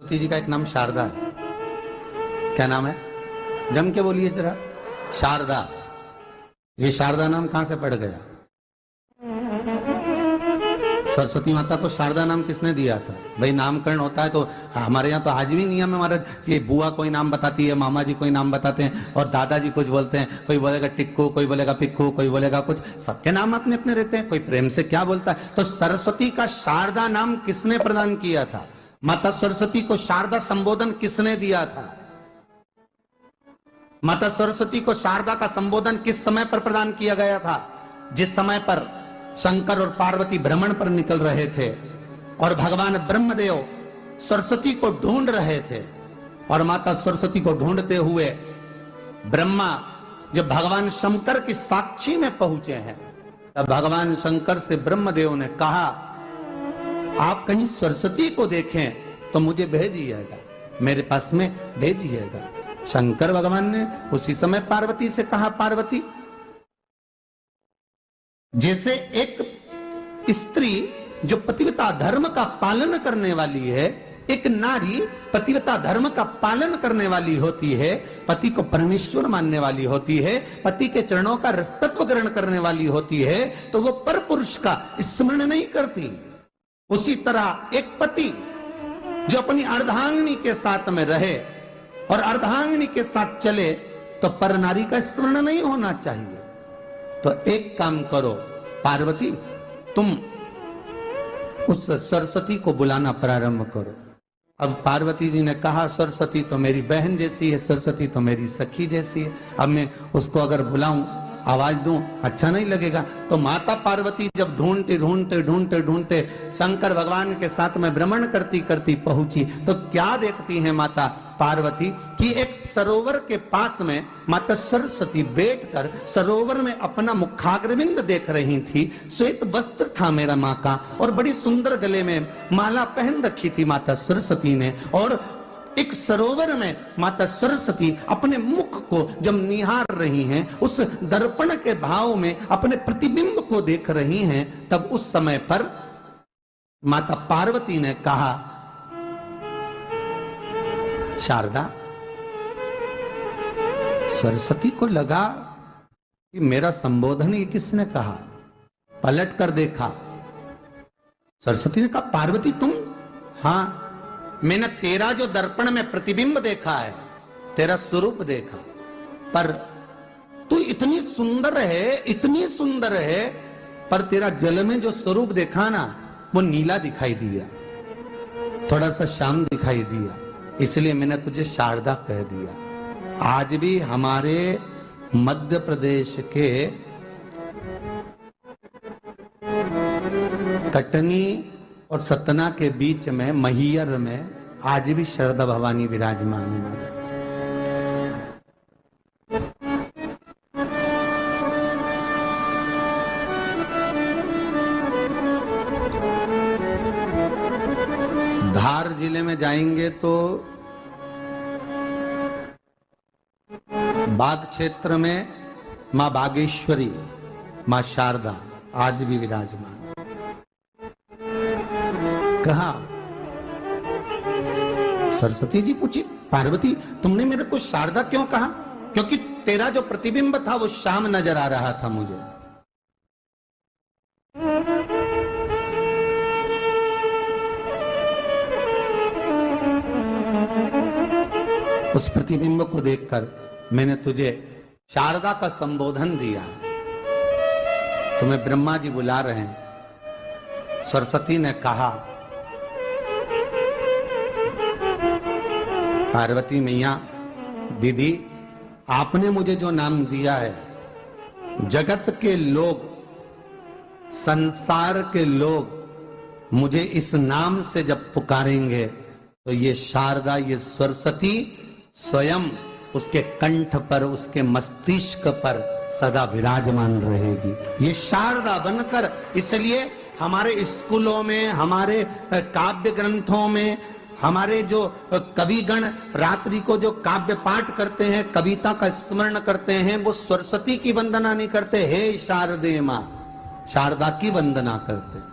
सरस्वती जी का एक नाम शारदा है। क्या नाम है? जम के बोलिए जरा। शारदा। ये शारदा नाम कहां से पड़ गया? सरस्वती माता को शारदा नाम किसने दिया था? भाई नामकरण होता है तो हमारे यहाँ तो आज भी नियम है महाराज, ये बुआ कोई नाम बताती है, मामा जी कोई नाम बताते हैं और दादाजी कुछ बोलते हैं, कोई बोलेगा टिक्कू, कोई बोलेगा पिक्कू, कोई बोलेगा कुछ, सबके नाम अपने अपने रहते हैं, कोई प्रेम से क्या बोलता है। तो सरस्वती का शारदा नाम किसने प्रदान किया था? माता सरस्वती को शारदा संबोधन किसने दिया था? माता सरस्वती को शारदा का संबोधन किस समय पर प्रदान किया गया था? जिस समय पर शंकर और पार्वती भ्रमण पर निकल रहे थे और भगवान ब्रह्मदेव सरस्वती को ढूंढ रहे थे, और माता सरस्वती को ढूंढते हुए ब्रह्मा जब भगवान शंकर की साक्षी में पहुंचे हैं, तब भगवान शंकर से ब्रह्मदेव ने कहा, आप कहीं सरस्वती को देखें तो मुझे भेजिएगा, मेरे पास में भेजिएगा। शंकर भगवान ने उसी समय पार्वती से कहा, पार्वती, जैसे एक स्त्री जो पतिव्रता धर्म का पालन करने वाली है, एक नारी पतिव्रता धर्म का पालन करने वाली होती है, पति को परमेश्वर मानने वाली होती है, पति के चरणों का रसतत्व ग्रहण करने वाली होती है, तो वो पर पुरुष का स्मरण नहीं करती। उसी तरह एक पति जो अपनी अर्धांगिनी के साथ में रहे और अर्धांगिनी के साथ चले, तो पर नारी का स्मरण नहीं होना चाहिए। तो एक काम करो पार्वती, तुम उस सरस्वती को बुलाना प्रारंभ करो। अब पार्वती जी ने कहा, सरस्वती तो मेरी बहन जैसी है, सरस्वती तो मेरी सखी जैसी है, अब मैं उसको अगर बुलाऊं, आवाज दूं, अच्छा नहीं लगेगा। तो माता पार्वती जब ढूंढते ढूंढते ढूंढते ढूंढते शंकर भगवान के साथ में भ्रमण करती करती पहुंची, तो क्या देखती है माता पार्वती कि एक सरोवर के पास में माता सरस्वती बैठकर सरोवर में अपना मुखाग्रविंद देख रही थी। श्वेत वस्त्र था मेरा माँ का, और बड़ी सुंदर गले में माला पहन रखी थी माता सरस्वती ने, और एक सरोवर में माता सरस्वती अपने मुख को जब निहार रही हैं, उस दर्पण के भाव में अपने प्रतिबिंब को देख रही हैं, तब उस समय पर माता पार्वती ने कहा, शारदा, सरस्वती को लगा कि मेरा संबोधन ये किसने कहा, पलट कर देखा। सरस्वती ने कहा, पार्वती तुम? हाँ, मैंने तेरा जो दर्पण में प्रतिबिंब देखा है, तेरा स्वरूप देखा, पर तू इतनी सुंदर है, इतनी सुंदर है, पर तेरा जल में जो स्वरूप देखा ना, वो नीला दिखाई दिया, थोड़ा सा श्याम दिखाई दिया, इसलिए मैंने तुझे शारदा कह दिया। आज भी हमारे मध्य प्रदेश के कटनी और सतना के बीच में महियर में आज भी शारदा भवानी विराजमान है महाराज। धार जिले में जाएंगे तो बाग क्षेत्र में मां बागेश्वरी, मां शारदा आज भी विराजमान। कहा, सरस्वती जी पूछी, पार्वती तुमने मेरे को शारदा क्यों कहा? क्योंकि तेरा जो प्रतिबिंब था वो श्याम नजर आ रहा था मुझे। उस प्रतिबिंब को देखकर मैंने तुझे शारदा का संबोधन दिया। तुम्हें ब्रह्मा जी बुला रहे हैं। सरस्वती ने कहा, पार्वती मैया, दीदी, आपने मुझे जो नाम दिया है, जगत के लोग, संसार के लोग मुझे इस नाम से जब पुकारेंगे, तो ये शारदा, ये सरस्वती स्वयं उसके कंठ पर, उसके मस्तिष्क पर सदा विराजमान रहेगी, ये शारदा बनकर। इसलिए हमारे स्कूलों में, हमारे काव्य ग्रंथों में, हमारे जो कविगण रात्रि को जो काव्य पाठ करते हैं, कविता का स्मरण करते हैं, वो सरस्वती की वंदना नहीं करते, हे शारदे मां, शारदा की वंदना करते।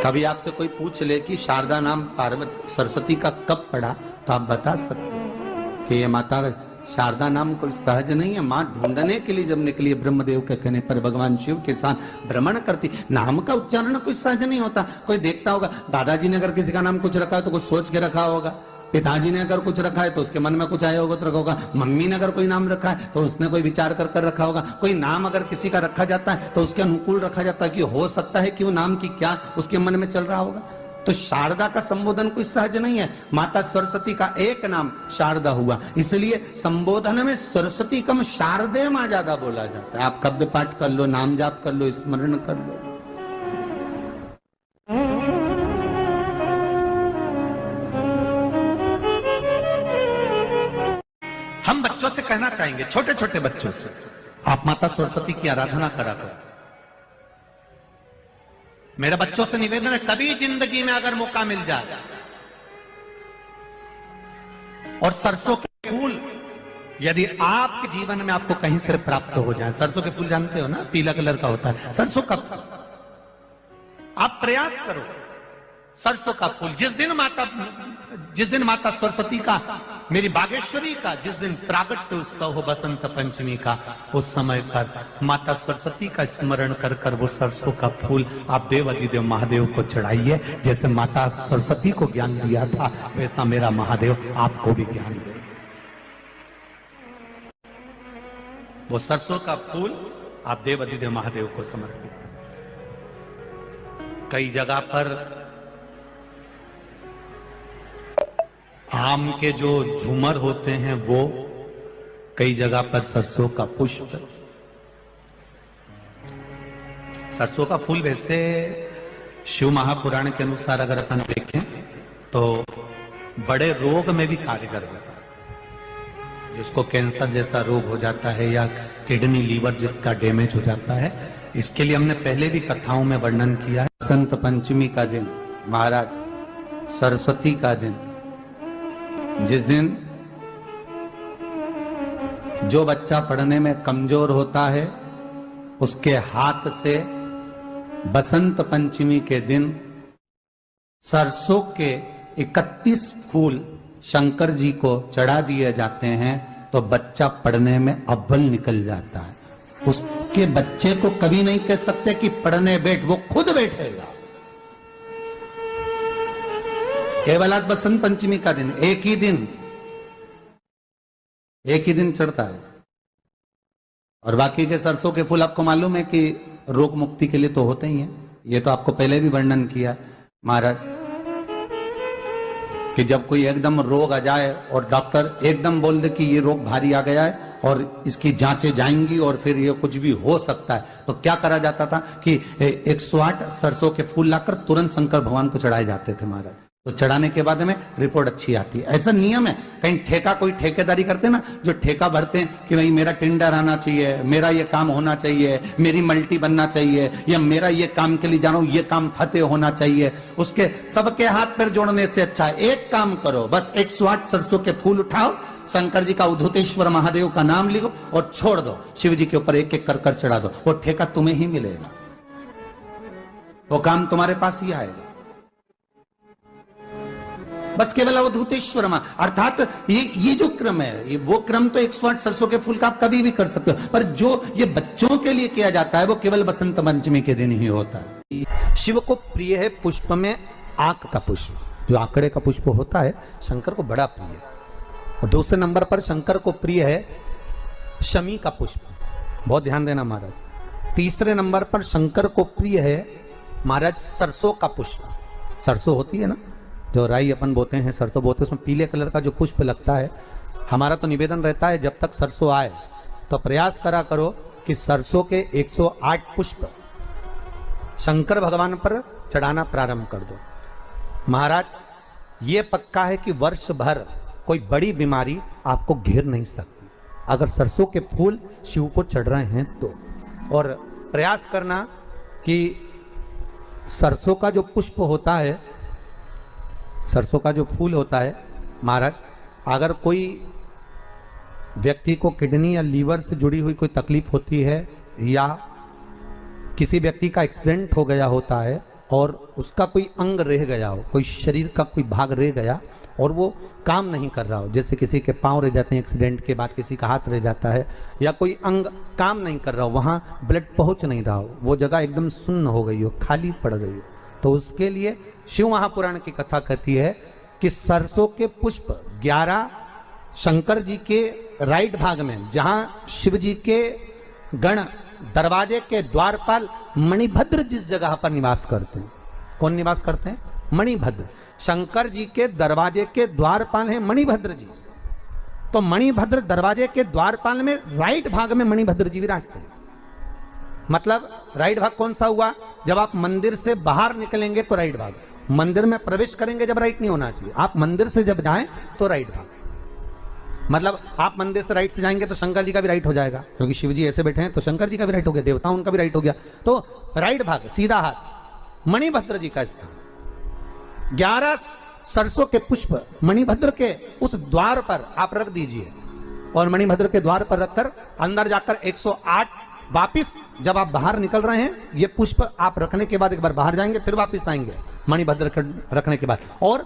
कभी आपसे कोई पूछ ले कि शारदा नाम पार्वती सरस्वती का कब पड़ा, तो आप बता सकते हो कि ये माता शारदा नाम कोई सहज नहीं है। माँ ढूंढने के लिए जब निकली ब्रह्मदेव के कहने पर भगवान शिव के साथ भ्रमण करती। नाम का उच्चारण कोई सहज नहीं होता। कोई देखता होगा, दादाजी ने अगर किसी का नाम कुछ रखा है तो कुछ सोच के रखा होगा, पिताजी ने अगर कुछ रखा है तो उसके मन में कुछ आया होगा तो रखा होगा, मम्मी ने अगर कोई नाम रखा है तो उसने कोई विचार कर कर रखा होगा। कोई नाम अगर किसी का रखा जाता है तो उसके अनुकूल रखा जाता है कि हो सकता है कि वो नाम की क्या उसके मन में चल रहा होगा। तो शारदा का संबोधन कोई सहज नहीं है। माता सरस्वती का एक नाम शारदा हुआ, इसलिए संबोधन में सरस्वती कम शारदे मां ज्यादा बोला जाता है। आप कब्द पाठ कर लो, नाम जाप कर लो, स्मरण कर लो। हम बच्चों से कहना चाहेंगे, छोटे छोटे बच्चों से, आप माता सरस्वती की आराधना करा करो। मेरे बच्चों से निवेदन है, कभी जिंदगी में अगर मौका मिल जाए और सरसों के फूल यदि आपके जीवन में आपको कहीं से प्राप्त हो जाए, सरसों के फूल जानते हो ना, पीला कलर का होता है सरसों का फूल, आप प्रयास करो सरसों का फूल। जिस दिन माता सरस्वती का, मेरी बागेश्वरी का जिस दिन प्रागट्य उत्सव हो बसंत पंचमी का, उस समय पर माता सरस्वती का स्मरण कर कर वो सरसों का फूल आप देव अधिदेव महादेव को चढ़ाइए। जैसे माता सरस्वती को ज्ञान दिया था वैसा मेरा महादेव आपको भी ज्ञान दे। वो सरसों का फूल आप देव अधिदेव महादेव को समर्पित। कई जगह पर आम के जो झूमर होते हैं वो, कई जगह पर सरसों का पुष्प, सरसों का फूल वैसे शिव महापुराण के अनुसार अगर अपन देखें तो बड़े रोग में भी कारगर होता है। जिसको कैंसर जैसा रोग हो जाता है या किडनी लीवर जिसका डैमेज हो जाता है, इसके लिए हमने पहले भी कथाओं में वर्णन किया है। बसंत पंचमी का दिन, महाराज सरस्वती का दिन, जिस दिन जो बच्चा पढ़ने में कमजोर होता है उसके हाथ से बसंत पंचमी के दिन सरसों के 31 फूल शंकर जी को चढ़ा दिए जाते हैं तो बच्चा पढ़ने में अव्वल निकल जाता है। उसके बच्चे को कभी नहीं कह सकते कि पढ़ने बैठ, वो खुद बैठेगा। केवल आज बसंत पंचमी का दिन, एक ही दिन चढ़ता है। और बाकी के सरसों के फूल आपको मालूम है कि रोग मुक्ति के लिए तो होते ही हैं। ये तो आपको पहले भी वर्णन किया महाराज कि जब कोई एकदम रोग आ जाए और डॉक्टर एकदम बोल दे कि ये रोग भारी आ गया है और इसकी जांचें जाएंगी और फिर ये कुछ भी हो सकता है, तो क्या करा जाता था कि 108 सरसों के फूल लाकर तुरंत शंकर भगवान को चढ़ाए जाते थे महाराज। तो चढ़ाने के बाद में रिपोर्ट अच्छी आती है। ऐसा नियम है। कहीं ठेका, कोई ठेकेदारी करते हैं ना, जो ठेका भरते हैं कि भाई मेरा टेंडर आना चाहिए, मेरा ये काम होना चाहिए, मेरी मल्टी बनना चाहिए, या मेरा ये काम के लिए जा रहा हूं, ये काम फतेह होना चाहिए, उसके सबके हाथ पैर जोड़ने से अच्छा है एक काम करो, बस 108 सरसों के फूल उठाओ, शंकर जी का उद्धतेश्वर महादेव का नाम लिखो और छोड़ दो, शिव जी के ऊपर एक एक कर कर चढ़ा दो, वो ठेका तुम्हें ही मिलेगा, वो काम तुम्हारे पास ही आएगा। बस केवल अवधूतेश्वर मां, अर्थात ये जो क्रम है, ये वो क्रम तो 108 सरसों के फूल का आप कभी भी कर सकते हो, पर जो ये बच्चों के लिए किया जाता है वो केवल बसंत पंचमी के दिन ही होता है। शिव को प्रिय है पुष्प में आंक का पुष्प, जो आंकड़े का पुष्प होता है शंकर को बड़ा प्रिय है। और दूसरे नंबर पर शंकर को प्रिय है शमी का पुष्प, बहुत ध्यान देना महाराज। तीसरे नंबर पर शंकर को प्रिय है महाराज सरसों का पुष्प। सरसों होती है ना, जो राई अपन बोते हैं, सरसों बोते हैं, उसमें पीले कलर का जो पुष्प लगता है। हमारा तो निवेदन रहता है जब तक सरसों आए तो प्रयास करा करो कि सरसों के 108 पुष्प शंकर भगवान पर चढ़ाना प्रारंभ कर दो। महाराज ये पक्का है कि वर्ष भर कोई बड़ी बीमारी आपको घेर नहीं सकती अगर सरसों के फूल शिव को चढ़ रहे हैं तो। और प्रयास करना कि सरसों का जो पुष्प होता है, सरसों का जो फूल होता है महाराज, अगर कोई व्यक्ति को किडनी या लीवर से जुड़ी हुई कोई तकलीफ होती है या किसी व्यक्ति का एक्सीडेंट हो गया होता है और उसका कोई अंग रह गया हो, कोई शरीर का कोई भाग रह गया और वो काम नहीं कर रहा हो, जैसे किसी के पांव रह जाते हैं एक्सीडेंट के बाद, किसी का हाथ रह जाता है, या कोई अंग काम नहीं कर रहा हो, वहाँ ब्लड पहुँच नहीं रहा हो, वो जगह एकदम सुन्न हो गई हो, खाली पड़ गई हो, तो उसके लिए शिव महापुराण की कथा कहती है कि सरसों के पुष्प 11 शंकर जी के राइट भाग में, जहाँ शिव जी के गण दरवाजे के द्वारपाल मणिभद्र जिस जगह पर निवास करते हैं, कौन निवास करते हैं? मणिभद्र। शंकर जी के दरवाजे के द्वारपाल हैं मणिभद्र जी, तो मणिभद्र दरवाजे के द्वारपाल में राइट भाग में मणिभद्र जी विराजते हैं। मतलब राइट भाग कौन सा हुआ? जब आप मंदिर से बाहर निकलेंगे तो राइट भाग, मंदिर में प्रवेश करेंगे जब राइट नहीं होना चाहिए, आप मंदिर से जब जाएं तो राइट भाग। मतलब आप मंदिर से राइट से जाएंगे तो शंकर जी का भी राइट हो जाएगा, क्योंकि शिव जी ऐसे बैठे हैं तो शंकर जी का भी राइट हो गया, देवता उनका भी राइट हो गया, तो राइट भाग सीधा हाथ मणिभद्र जी का स्थान। 11 सरसों के पुष्प मणिभद्र के उस द्वार पर आप रख दीजिए, और मणिभद्र के द्वार पर रखकर अंदर जाकर 108 वापिस जब आप बाहर निकल रहे हैं, ये पुष्प आप रखने के बाद एक बार बाहर जाएंगे, फिर वापिस आएंगे मणिभद्र रखने के बाद, और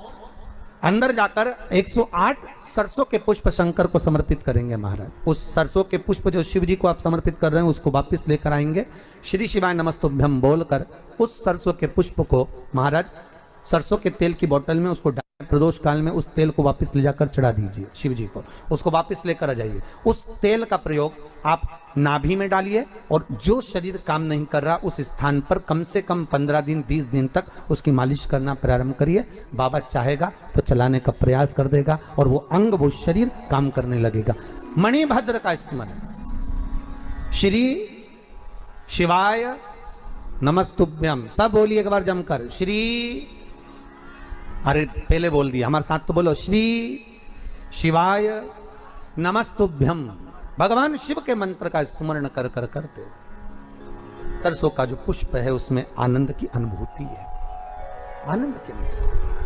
अंदर जाकर 108 सरसों के पुष्प शंकर को समर्पित करेंगे महाराज। उस सरसों के पुष्प जो शिव जी को आप समर्पित कर रहे हैं उसको वापिस लेकर आएंगे, श्री शिवाय नमस्तुभ्यम बोलकर उस सरसों के पुष्प को महाराज सरसों के तेल की बोतल में उसको प्रदोष काल में उस तेल को वापस ले जाकर चढ़ा दीजिए शिव जी को, उसको वापस लेकर आ जाइए। उस तेल का प्रयोग आप नाभि में डालिए, और जो शरीर काम नहीं कर रहा उस स्थान पर कम से कम 15 दिन 20 दिन तक उसकी मालिश करना प्रारंभ करिए। बाबा चाहेगा तो चलाने का प्रयास कर देगा और वो अंग वो शरीर काम करने लगेगा। मणिभद्र का स्मरण, श्री शिवाय नमस्तुभ्यम, सब बोलिए एक बार जमकर, श्री, अरे पहले बोल दिया, हमारे साथ तो बोलो, श्री शिवाय नमस्तुभ्यम। भगवान शिव के मंत्र का स्मरण कर कर करते सरसों का जो पुष्प है उसमें आनंद की अनुभूति है, आनंद की अनुभूति।